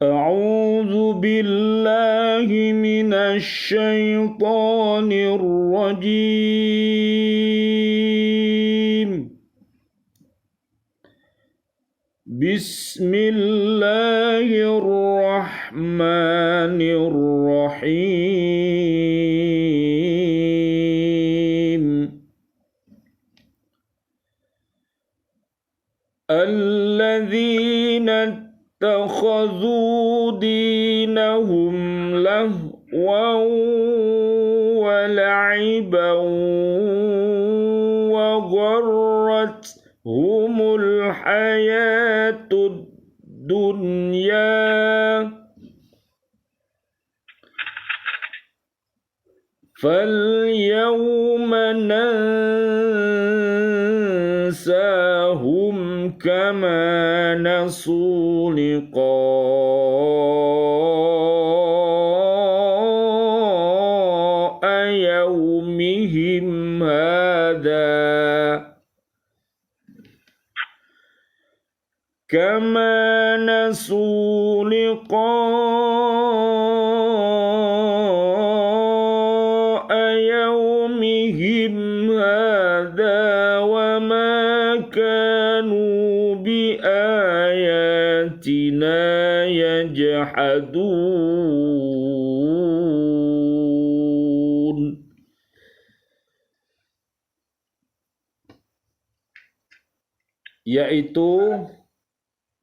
أعوذ بالله من الشيطان الرجيم بسم الله الرحمن الرحيم الذين اتخذوا دينهم لهوا ولعبا وغرتهم الحياة الدنيا فاليوم ننساهم كما نسوا لقاء يومهم هذا وما كانوا بآياتنا يجحدون. Yaitu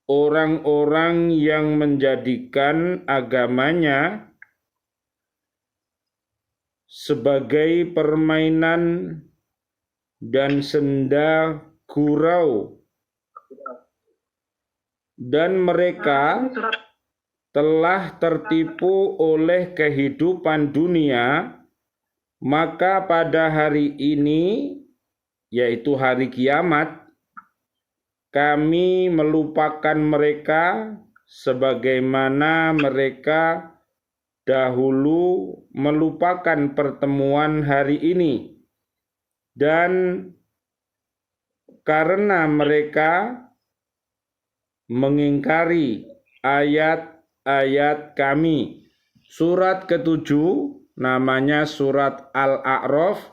orang-orang yang menjadikan agamanya sebagai permainan dan senda gurau, dan mereka telah tertipu oleh kehidupan dunia, maka pada hari ini, yaitu hari kiamat, kami melupakan mereka sebagaimana mereka dahulu melupakan pertemuan hari ini. Dan karena mereka mengingkari ayat-ayat kami. Surat ke-7 namanya surat Al-A'raf,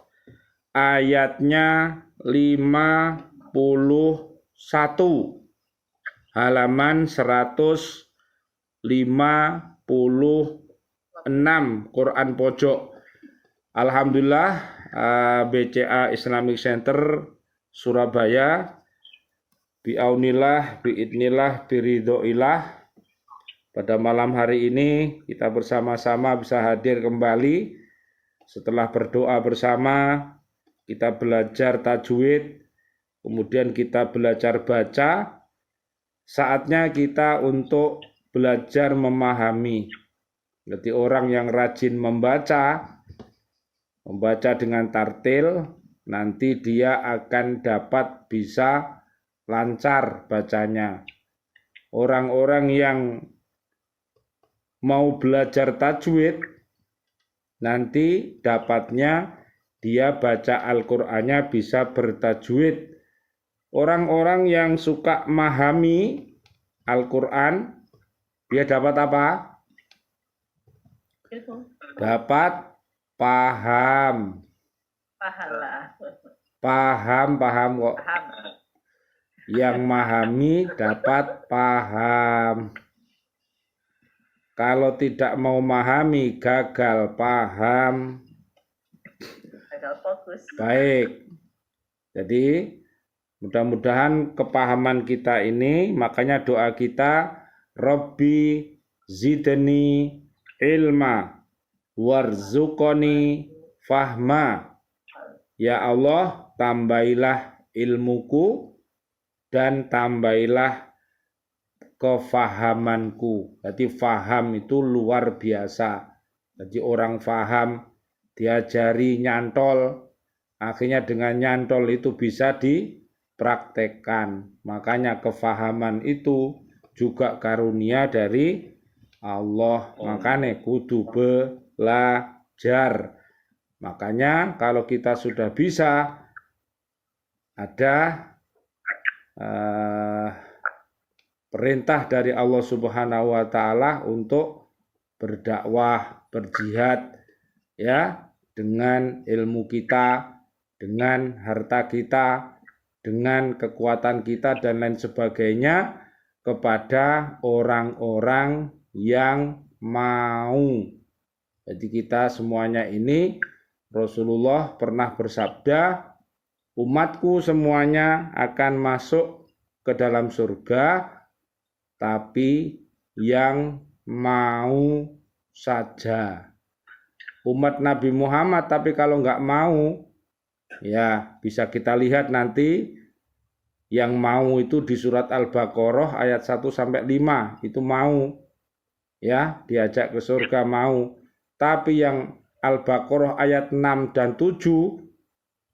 ayatnya 51, halaman 156, Quran pojok. Alhamdulillah, BCA Islamic Center Surabaya, biaunillah, biidnillah, biridhoillah, pada malam hari ini kita bersama-sama bisa hadir kembali setelah berdoa bersama. Kita belajar tajwid, kemudian kita belajar baca. Saatnya kita untuk belajar memahami. Jadi orang yang rajin membaca dengan tartil, nanti dia akan dapat bisa lancar bacanya. Orang-orang yang mau belajar tajwid, nanti dapatnya dia baca Al-Qur'annya bisa bertajwid. Orang-orang yang suka memahami Al-Qur'an, dia dapat apa? Dapat paham. Pahala. Paham kok. Paham. Yang memahami dapat paham. Kalau tidak mau memahami, gagal paham. Gagal fokus. Baik. Jadi mudah-mudahan kepahaman kita ini, makanya doa kita, Rabbi zidni ilma warzuqni fahma. Ya Allah, tambailah ilmuku dan tambailah kefahamanku. Jadi faham itu luar biasa. Jadi orang faham, diajari nyantol, akhirnya dengan nyantol itu bisa dipraktekkan. Makanya kefahaman itu juga karunia dari Allah. Makanya kudu belajar. Makanya kalau kita sudah bisa, ada perintah dari Allah Subhanahu wa taala untuk berdakwah, berjihad ya, dengan ilmu kita, dengan harta kita, dengan kekuatan kita dan lain sebagainya kepada orang-orang yang mau. Jadi kita semuanya ini, Rasulullah pernah bersabda, umatku semuanya akan masuk ke dalam surga, tapi yang mau saja. Umat Nabi Muhammad, tapi kalau nggak mau, ya bisa kita lihat nanti yang mau itu di surat Al-Baqarah ayat 1-5 itu mau, ya diajak ke surga mau. Tapi yang Al-Baqarah ayat 6 dan 7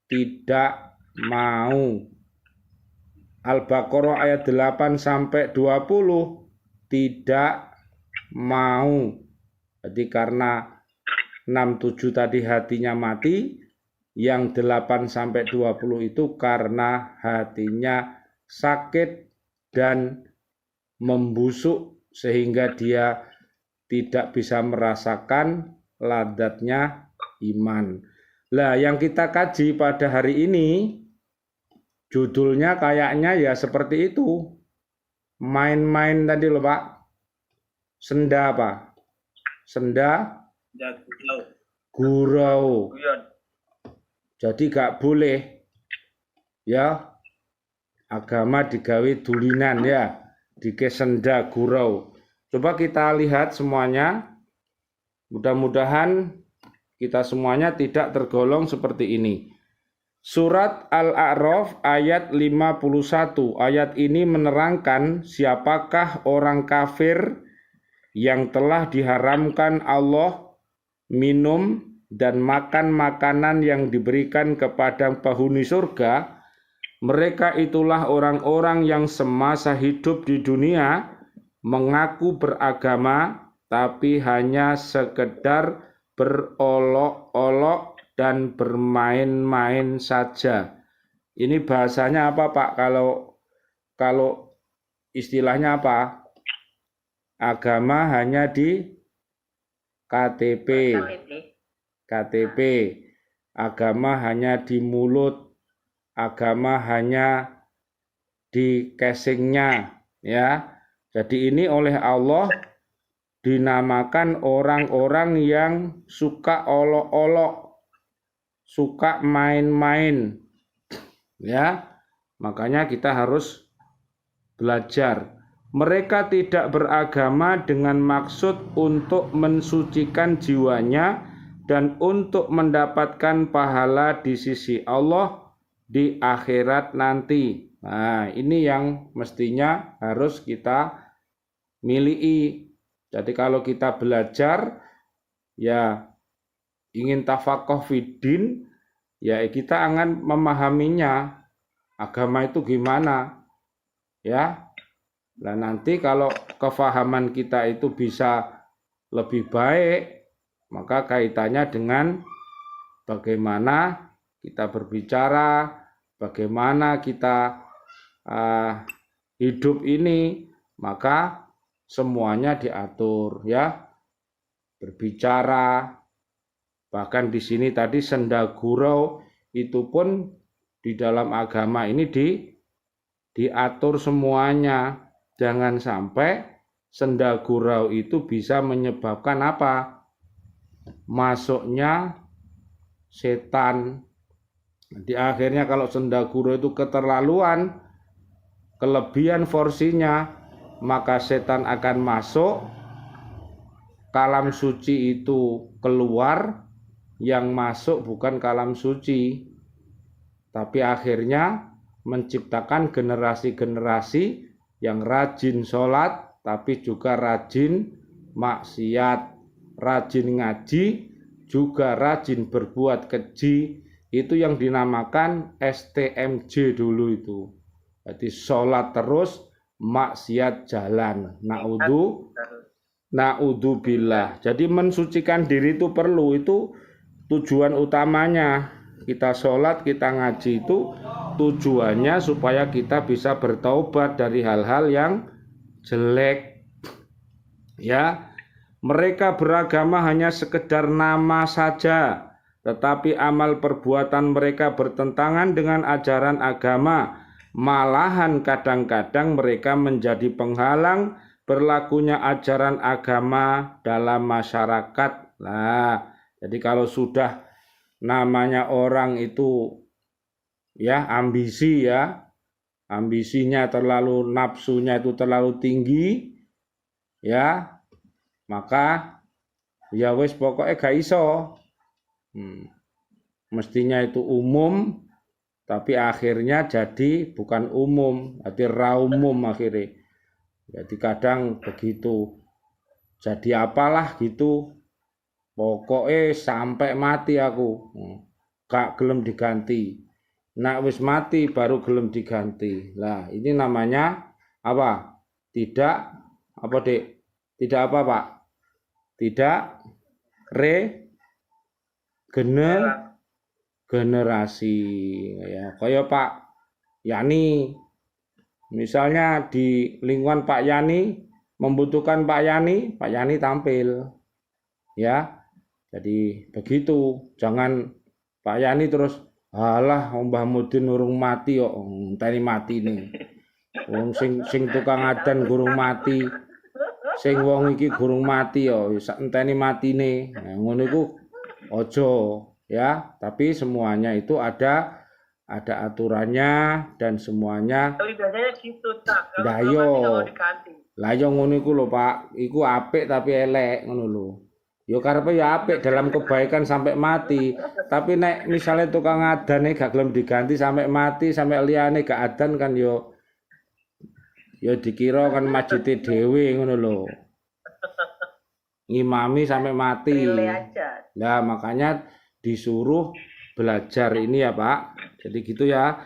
tidak mau. Al-Baqarah ayat 8-20 tidak mau. Jadi karena 6-7 tadi hatinya mati, yang 8-20 itu karena hatinya sakit dan membusuk sehingga dia tidak bisa merasakan ladatnya iman. Lah yang kita kaji pada hari ini judulnya kayaknya ya seperti itu. Main-main tadi loh Pak. Senda apa? Senda gurau. Jadi gak boleh ya agama digawe dulinan ya, dike senda gurau. Coba kita lihat semuanya. Mudah-mudahan kita semuanya tidak tergolong seperti ini. Surat Al-A'raf ayat 51. Ayat ini menerangkan siapakah orang kafir yang telah diharamkan Allah minum dan makan makanan yang diberikan kepada penghuni surga. Mereka itulah orang-orang yang semasa hidup di dunia mengaku beragama tapi hanya sekedar berolok-olok dan bermain-main saja. Ini bahasanya apa Pak? Kalau istilahnya apa? Agama hanya di KTP. Agama hanya di mulut. Agama hanya di casingnya, ya. Jadi ini oleh Allah dinamakan orang-orang yang suka olok-olok, suka main-main, ya. Makanya kita harus belajar. Mereka tidak beragama dengan maksud untuk mensucikan jiwanya dan untuk mendapatkan pahala di sisi Allah di akhirat nanti. Nah, ini yang mestinya harus kita miliki. Jadi kalau kita belajar ya ingin tafaqquh fiddin, ya kita akan memahaminya agama itu gimana. Ya. Nah, nanti kalau kefahaman kita itu bisa lebih baik, maka kaitannya dengan bagaimana kita berbicara, bagaimana kita hidup ini, maka semuanya diatur ya. Berbicara, bahkan di sini tadi senda gurau itu pun di dalam agama ini diatur semuanya. Jangan sampai senda gurau itu bisa menyebabkan apa? Masuknya setan. Di akhirnya kalau senda gurau itu keterlaluan, kelebihan porsinya, maka setan akan masuk, kalam suci itu keluar, yang masuk bukan kalam suci, tapi akhirnya menciptakan generasi-generasi yang rajin sholat, tapi juga rajin maksiat, rajin ngaji, juga rajin berbuat keji. Itu yang dinamakan STMJ dulu itu. Jadi sholat terus, maksiat jalan. Naudzubillah. Jadi mensucikan diri itu perlu, itu tujuan utamanya. Kita sholat, kita ngaji itu tujuannya supaya kita bisa bertaubat dari hal-hal yang jelek. Ya, mereka beragama hanya sekedar nama saja, tetapi amal perbuatan mereka bertentangan dengan ajaran agama. Malahan kadang-kadang mereka menjadi penghalang berlakunya ajaran agama dalam masyarakat. Nah, jadi kalau sudah namanya orang itu ya ambisi ya, ambisinya terlalu, nafsunya itu terlalu tinggi ya, maka ya wis pokoknya gak iso. Mestinya itu umum, tapi akhirnya jadi bukan umum, jadi raumum akhirnya. Jadi kadang begitu, jadi apalah gitu, pokoknya sampai mati aku, gak gelem diganti. Nak wis mati baru gelem diganti. Lah ini namanya apa? Tidak apa Dek? Tidak apa Pak? Tidak regenerasi ya. Kayak Pak Yani, misalnya di lingkungan Pak Yani membutuhkan Pak Yani tampil ya. Jadi begitu, jangan Pak Yani terus alah Mbah Mudin urung mati kok enteni mati nih. Wong sing tukang adan gurung mati, sing wong iki gurung mati yo sak enteni matine. Nah, ngono iku aja ya, tapi semuanya itu ada aturannya dan semuanya. Lidahnya gitu tak. Lah yo. Lah yo ngono iku lho Pak, iku apik tapi elek ngono lho. Yo karepe ya apik dalam kebaikan sampai mati, tapi nek misalnya tukang adane gak gelem diganti sampai mati, sampai liyane gak adan kan yo dikira kan masjid dhewe ngono lho. Ngimami sampai mati. Nah, makanya disuruh belajar ini ya Pak. Jadi gitu ya.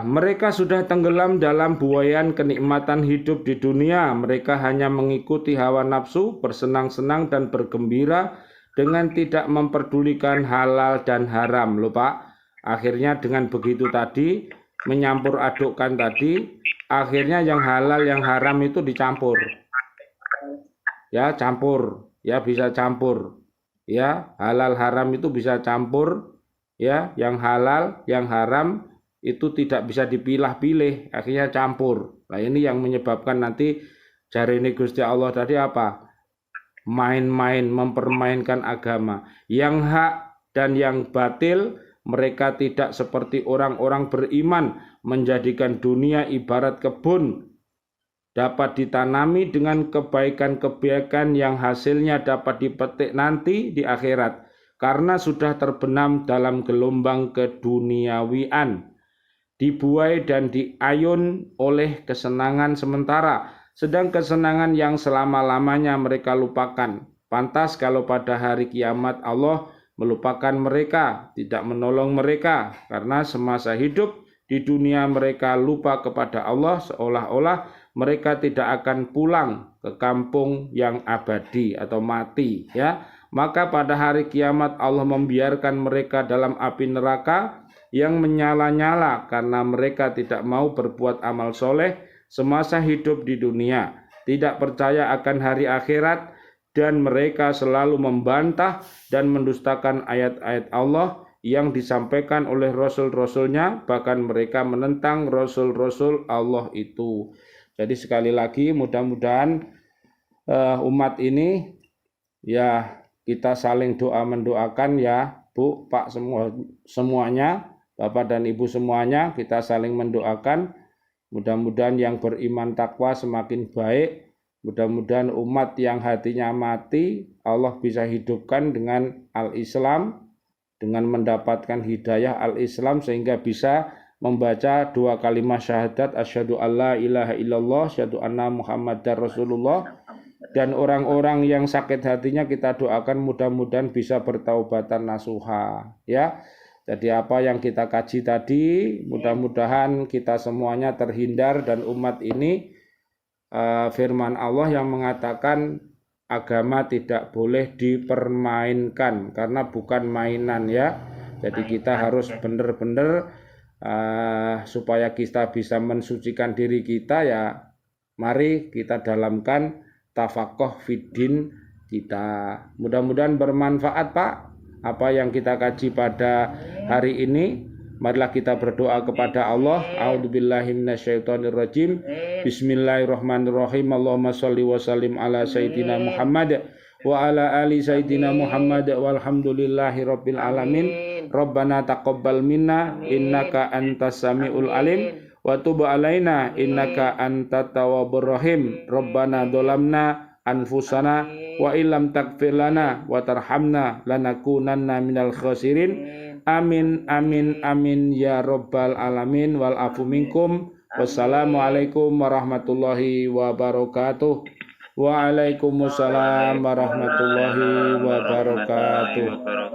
Mereka sudah tenggelam dalam buayan kenikmatan hidup di dunia. Mereka hanya mengikuti hawa nafsu, bersenang-senang dan bergembira dengan tidak memperdulikan halal dan haram. Loh Pak, akhirnya dengan begitu tadi, menyampur adukkan tadi, akhirnya yang halal yang haram itu dicampur. Ya, campur. Ya, bisa campur. Ya, halal haram itu bisa campur. Ya, yang halal, yang haram itu tidak bisa dipilah-pilih, akhirnya campur. Nah ini yang menyebabkan nanti jarine Gusti Allah tadi apa? Main-main, mempermainkan agama. Yang hak dan yang batil, mereka tidak seperti orang-orang beriman, menjadikan dunia ibarat kebun, dapat ditanami dengan kebaikan-kebaikan yang hasilnya dapat dipetik nanti di akhirat, karena sudah terbenam dalam gelombang keduniawian, dibuai dan diayun oleh kesenangan sementara, sedang kesenangan yang selama-lamanya mereka lupakan. Pantas kalau pada hari kiamat Allah melupakan mereka, tidak menolong mereka, karena semasa hidup di dunia mereka lupa kepada Allah, seolah-olah mereka tidak akan pulang ke kampung yang abadi atau mati ya. Maka pada hari kiamat Allah membiarkan mereka dalam api neraka yang menyala-nyala karena mereka tidak mau berbuat amal soleh semasa hidup di dunia, tidak percaya akan hari akhirat, dan mereka selalu membantah dan mendustakan ayat-ayat Allah yang disampaikan oleh rasul-rasulnya, bahkan mereka menentang rasul-rasul Allah itu. Jadi sekali lagi mudah-mudahan umat ini ya kita saling doa mendoakan ya Bu, Pak semuanya, Bapak dan Ibu semuanya, kita saling mendoakan. Mudah-mudahan yang beriman takwa semakin baik. Mudah-mudahan umat yang hatinya mati Allah bisa hidupkan dengan al-Islam, dengan mendapatkan hidayah al-Islam sehingga bisa membaca dua kalimat syahadat asyhadu alla ilaha illallah asyhadu anna muhammadar rasulullah. Dan orang-orang yang sakit hatinya kita doakan mudah-mudahan bisa bertaubatan nasuha ya. Jadi apa yang kita kaji tadi mudah-mudahan kita semuanya terhindar, dan umat ini firman Allah yang mengatakan agama tidak boleh dipermainkan karena bukan mainan ya. Jadi kita harus benar-benar supaya kita bisa mensucikan diri kita ya, Mari kita dalamkan tafakoh fiddin kita. Mudah-mudahan bermanfaat Pak apa yang kita kaji pada hari ini. Marilah kita berdoa kepada Allah. A'udzubillahi minasyaitonirrajim. Bismillahirrahmanirrahim. Allahumma sholli wa sallim ala sayyidina Muhammad wa ala ali sayyidina Muhammad walhamdulillahi rabbil alamin. Rabbana taqabbal minna innaka antas samiul alim wa tub alaina innaka antat tawwabur rahim. Rabbana dzalamna anfusana wa illam taghfir lana wa tarhamna lanakunanna minal khasirin. Amin amin amin ya rabbal alamin wal afu minkum. Wassalamualaikum warahmatullahi wabarakatuh. Waalaikumsalam warahmatullahi wabarakatuh.